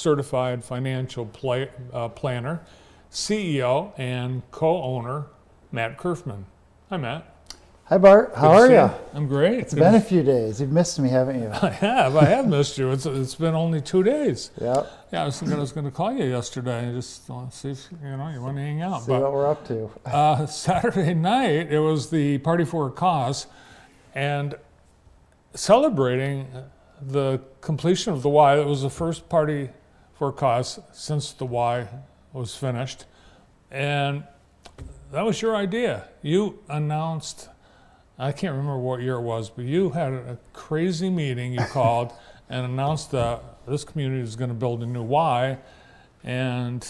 certified financial planner, CEO, and co-owner, Matt Curfman. Hi, Matt. Hi, Bart. How are you? I'm great. It's been a few days. You've missed me, haven't you? I have missed you. It's been only 2 days. Yep. Yeah, I was going to call you yesterday and just see if you want to hang out. See what we're up to. Saturday night, it was the Party for a Cause, and celebrating the completion of the Y. It was the first Party for a Cause since the Y was finished, and that was your idea. You announced, I can't remember what year it was, but you had a crazy meeting you called and announced that this community is going to build a new Y, and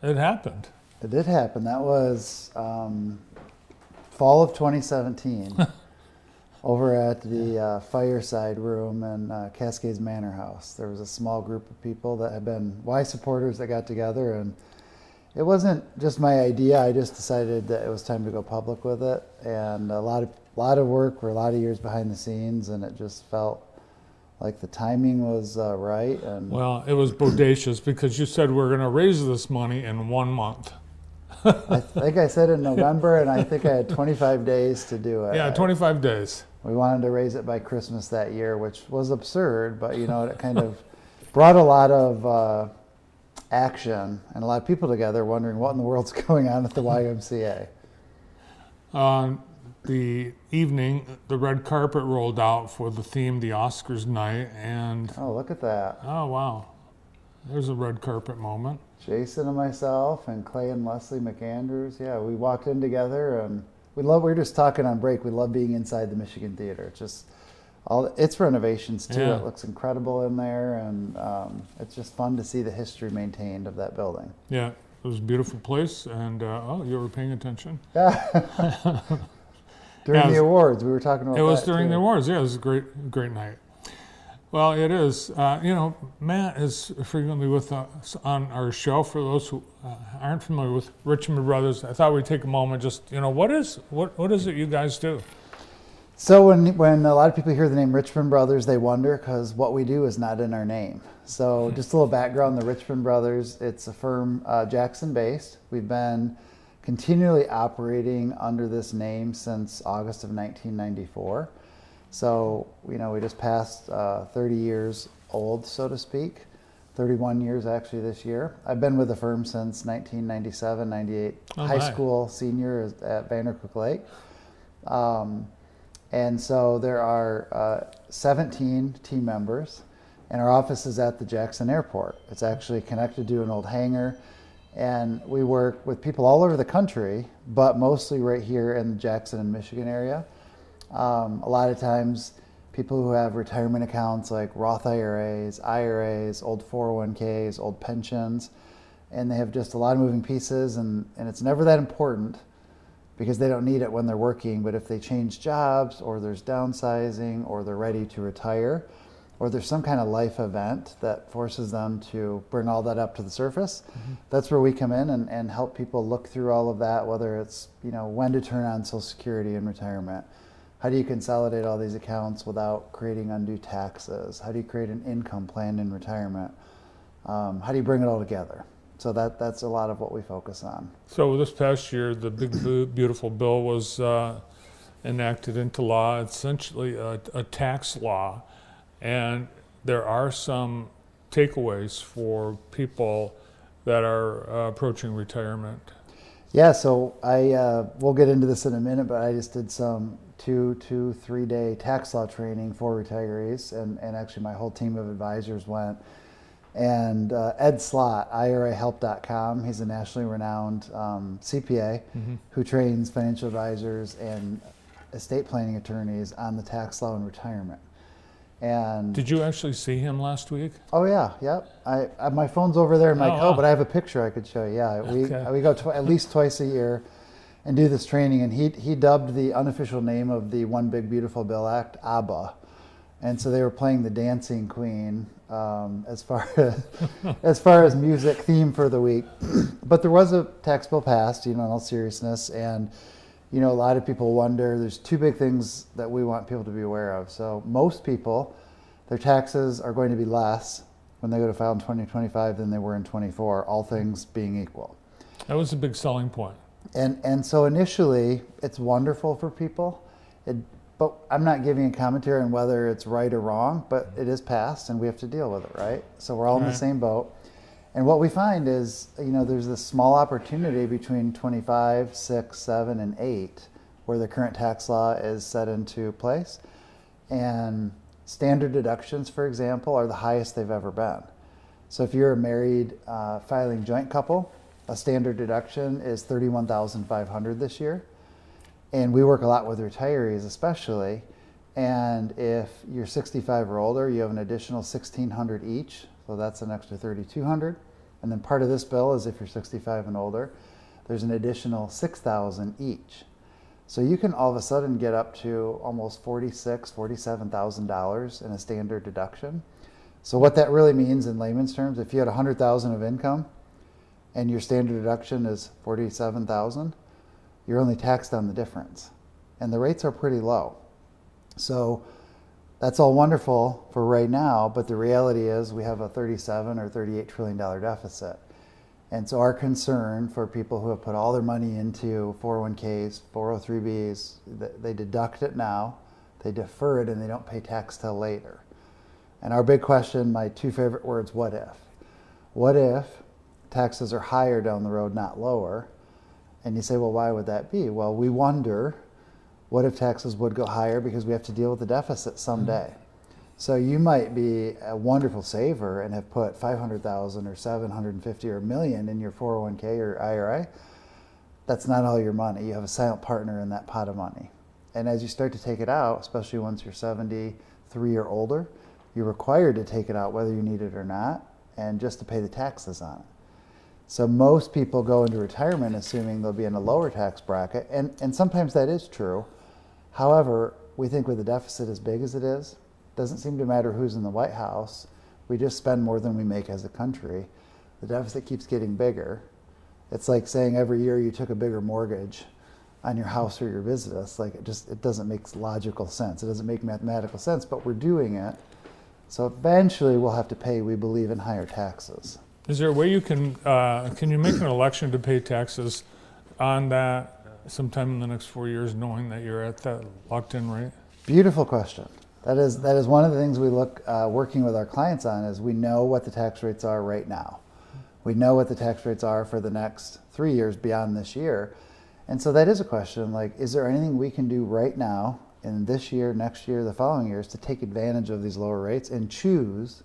it happened. It did happen. That was fall of 2017 over at the Fireside Room in Cascades Manor House. There was a small group of people that had been Y supporters that got together, and it wasn't just my idea. I just decided that it was time to go public with it, and a lot of work for a lot of years behind the scenes, and it just felt like the timing was right. And well, it was bodacious because you said we're going to raise this money in 1 month. I think I said in November, and I think I had 25 days to do it. Yeah, 25 days. We wanted to raise it by Christmas that year, which was absurd, but it kind of brought a lot of action and a lot of people together wondering what in the world's going on at the YMCA. The evening, the red carpet rolled out for the theme, the Oscars night, and oh, look at that. Oh, wow. There's a red carpet moment. Jason and myself and Clay and Leslie McAndrews, yeah, we walked in together, and we were just talking on break, we love being inside the Michigan Theater. It's just its renovations too. Yeah. It looks incredible in there, and it's just fun to see the history maintained of that building. Yeah, it was a beautiful place, and you were paying attention. Yeah. During the awards, we were talking about. It was that during too. the awards. Yeah, it was a great night. Well, it is. Matt is frequently with us on our show. For those who aren't familiar with Richmond Brothers, I thought we'd take a moment. Just what is it you guys do? So when a lot of people hear the name Richmond Brothers, they wonder because what we do is not in our name. So just a little background: the Richmond Brothers. It's a firm Jackson-based. We've been continually operating under this name since August of 1994. So, we just passed 30 years old, so to speak. 31 years actually this year. I've been with the firm since 1997, 98. High school senior at Vandercook Lake. And so there are 17 team members, and our office is at the Jackson Airport. It's actually connected to an old hangar. And we work with people all over the country, but mostly right here in the Jackson and Michigan area. A lot of times people who have retirement accounts like Roth IRAs, old 401ks, old pensions, and they have just a lot of moving pieces, and it's never that important because they don't need it when they're working, but if they change jobs or there's downsizing or they're ready to retire, or there's some kind of life event that forces them to bring all that up to the surface, that's where we come in and help people look through all of that, whether it's, when to turn on Social Security in retirement. How do you consolidate all these accounts without creating undue taxes? How do you create an income plan in retirement? How do you bring it all together? So that's a lot of what we focus on. So this past year, the big, beautiful bill was enacted into law, essentially a tax law. And there are some takeaways for people that are approaching retirement. Yeah, so we'll get into this in a minute, but I just did some 3 day tax law training for retirees, and actually my whole team of advisors went. And Ed Slott, IRAhelp.com, he's a nationally renowned CPA who trains financial advisors and estate planning attorneys on the tax law and retirement. And did you actually see him last week? Oh yeah, yep. My phone's over there in my coat, but I have a picture I could show you. Yeah, we go at least twice a year and do this training, and he dubbed the unofficial name of the One Big Beautiful Bill Act ABBA, and so they were playing the Dancing Queen as far as music theme for the week. But there was a tax bill passed, in all seriousness, and a lot of people wonder, there's two big things that we want people to be aware of. So most people, their taxes are going to be less when they go to file in 2025 than they were in 24, all things being equal. That was a big selling point. And so initially, it's wonderful for people, but I'm not giving a commentary on whether it's right or wrong, but it is passed and we have to deal with it, right? So we're all in the same boat. And what we find is, there's this small opportunity between 25, 6, 7, and 8, where the current tax law is set into place. And standard deductions, for example, are the highest they've ever been. So if you're a married filing joint couple, a standard deduction is $31,500 this year. And we work a lot with retirees especially. And if you're 65 or older, you have an additional $1,600 each. So that's an extra $3,200. And then part of this bill is if you're 65 and older, there's an additional $6,000 each. So you can all of a sudden get up to almost $46,000, $47,000 in a standard deduction. So what that really means in layman's terms, if you had $100,000 of income and your standard deduction is $47,000, you're only taxed on the difference. And the rates are pretty low. So that's all wonderful for right now, but the reality is we have a $37 or $38 trillion deficit. And so our concern for people who have put all their money into 401ks, 403bs, they deduct it now, they defer it, and they don't pay tax till later. And our big question, my two favorite words, what if? What if taxes are higher down the road, not lower? And you say, well, why would that be? Well, we wonder, what if taxes would go higher because we have to deal with the deficit someday? So you might be a wonderful saver and have put $500,000 or $750,000 or $1 million in your 401k or IRA. That's not all your money. You have a silent partner in that pot of money. And as you start to take it out, especially once you're 73 or older, you're required to take it out whether you need it or not, and just to pay the taxes on it. So most people go into retirement assuming they'll be in a lower tax bracket, and sometimes that is true. However, we think with a deficit as big as it is, doesn't seem to matter who's in the White House. We just spend more than we make as a country. The deficit keeps getting bigger. It's like saying every year you took a bigger mortgage on your house or your business. Like it doesn't make logical sense. It doesn't make mathematical sense, but we're doing it. So eventually we'll have to pay, we believe, in higher taxes. Is there a way you can you make an election to pay taxes on that sometime in the next 4 years, knowing that you're at that locked-in rate? Beautiful question. That is one of the things we look working with our clients on is we know what the tax rates are right now. We know what the tax rates are for the next 3 years beyond this year. And so that is a question, like, is there anything we can do right now in this year, next year, the following years to take advantage of these lower rates and choose,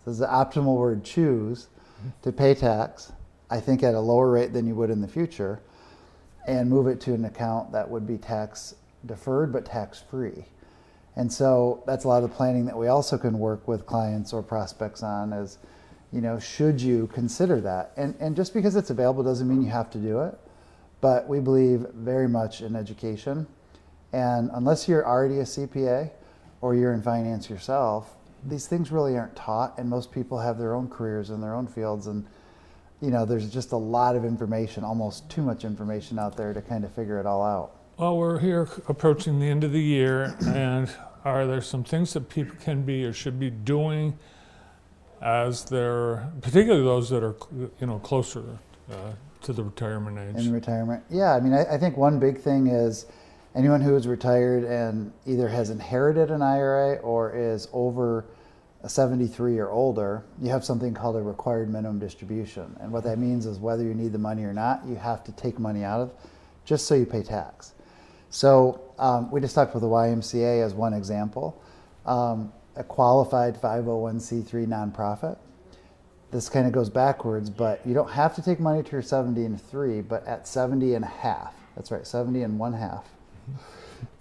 this is the optimal word, choose, to pay tax, I think at a lower rate than you would in the future, and move it to an account that would be tax deferred but tax free. And so that's a lot of the planning that we also can work with clients or prospects on is, should you consider that? And just because it's available doesn't mean you have to do it, but we believe very much in education. And unless you're already a CPA or you're in finance yourself, these things really aren't taught, and most people have their own careers in their own fields, and there's just a lot of information, almost too much information out there to kind of figure it all out. Well, we're here approaching the end of the year, and are there some things that people can be or should be doing as they're, particularly those that are, closer to the retirement age? In retirement, yeah. I mean, I think one big thing is anyone who is retired and either has inherited an IRA or is over 73 or older, you have something called a required minimum distribution. And what that means is whether you need the money or not, you have to take money out of just so you pay tax. So we just talked with the YMCA as one example, a qualified 501c3 nonprofit. This kind of goes backwards, but you don't have to take money to your 70 and 3, but at 70 and a half, that's right, 70 and 1/2.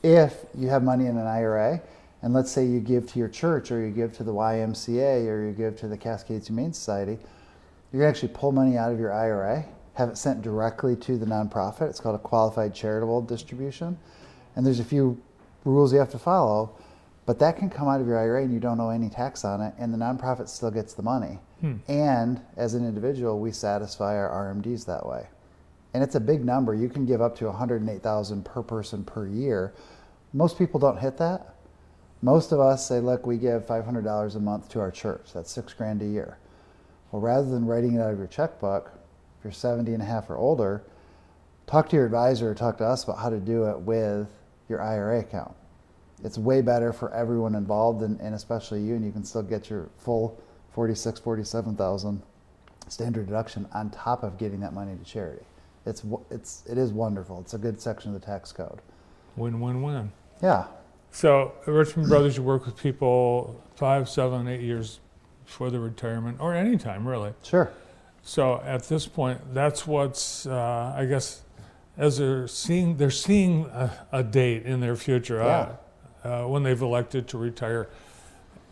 If you have money in an IRA, and let's say you give to your church or you give to the YMCA or you give to the Cascades Humane Society, you can actually pull money out of your IRA, have it sent directly to the nonprofit. It's called a qualified charitable distribution. And there's a few rules you have to follow, but that can come out of your IRA and you don't owe any tax on it, and the nonprofit still gets the money. And as an individual, we satisfy our RMDs that way. And it's a big number. You can give up to $108,000 per person per year. Most people don't hit that, Most of us say, look, we give $500 a month to our church. That's $6,000 a year. Well, rather than writing it out of your checkbook, if you're 70 and a half or older, talk to your advisor or talk to us about how to do it with your IRA account. It's way better for everyone involved, and especially you, and you can still get your full 46, 47,000 standard deduction on top of getting that money to charity. It is wonderful. It's a good section of the tax code. Win, win, win. Yeah. So at Richmond Brothers, you work with people 5, 7, 8 years before their retirement, or any time really. Sure. So at this point, that's what's, I guess, as they're seeing a date in their future when they've elected to retire.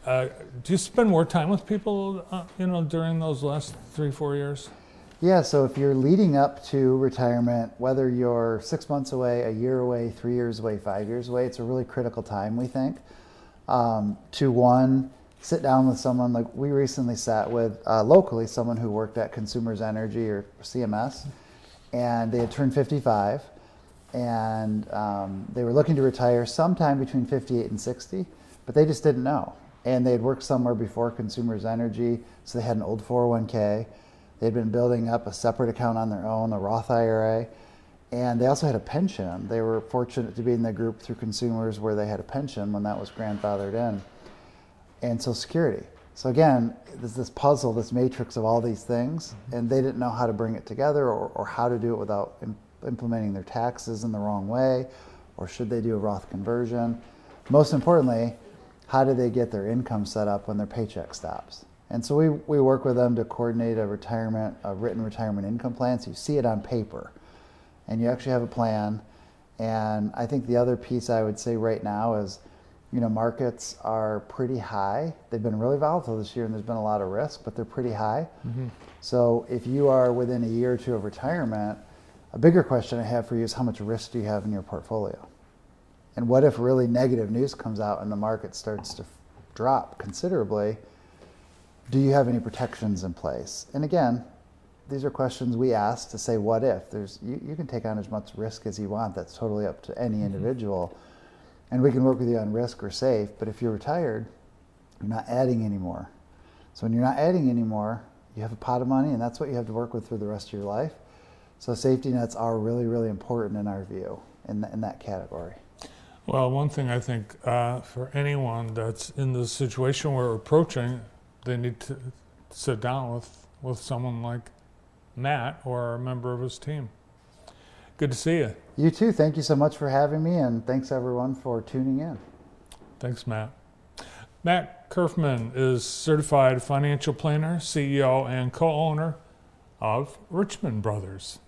Do you spend more time with people, during those last 3, 4 years? Yeah, so if you're leading up to retirement, whether you're 6 months away, a year away, 3 years away, 5 years away, it's a really critical time, we think, to one, sit down with someone. Like we recently sat with locally someone who worked at Consumers Energy or CMS, and they had turned 55, and they were looking to retire sometime between 58 and 60, but they just didn't know. And they had worked somewhere before Consumers Energy, so they had an old 401k. They'd been building up a separate account on their own, a Roth IRA, and they also had a pension. They were fortunate to be in the group through Consumers where they had a pension when that was grandfathered in, and Social Security. So again, there's this puzzle, this matrix of all these things, and they didn't know how to bring it together or how to do it without implementing their taxes in the wrong way, or should they do a Roth conversion? Most importantly, how do they get their income set up when their paycheck stops? And so we work with them to coordinate a written retirement income plan, so you see it on paper, and you actually have a plan. And I think the other piece I would say right now is, markets are pretty high. They've been really volatile this year, and there's been a lot of risk, but they're pretty high. Mm-hmm. So if you are within a year or two of retirement, a bigger question I have for you is how much risk do you have in your portfolio? And what if really negative news comes out and the market starts to drop considerably? Do you have any protections in place? And again, these are questions we ask to say, what if? You can take on as much risk as you want. That's totally up to any individual. And we can work with you on risk or safe, but if you're retired, you're not adding anymore. So when you're not adding anymore, you have a pot of money, and that's what you have to work with for the rest of your life. So safety nets are really, really important in our view, in that category. Well, one thing I think for anyone that's in the situation we're approaching, they need to sit down with someone like Matt or a member of his team. Good to see you. You too. Thank you so much for having me, and thanks everyone for tuning in. Thanks, Matt. Matt Curfman is certified financial planner, CEO, and co-owner of Richmond Brothers.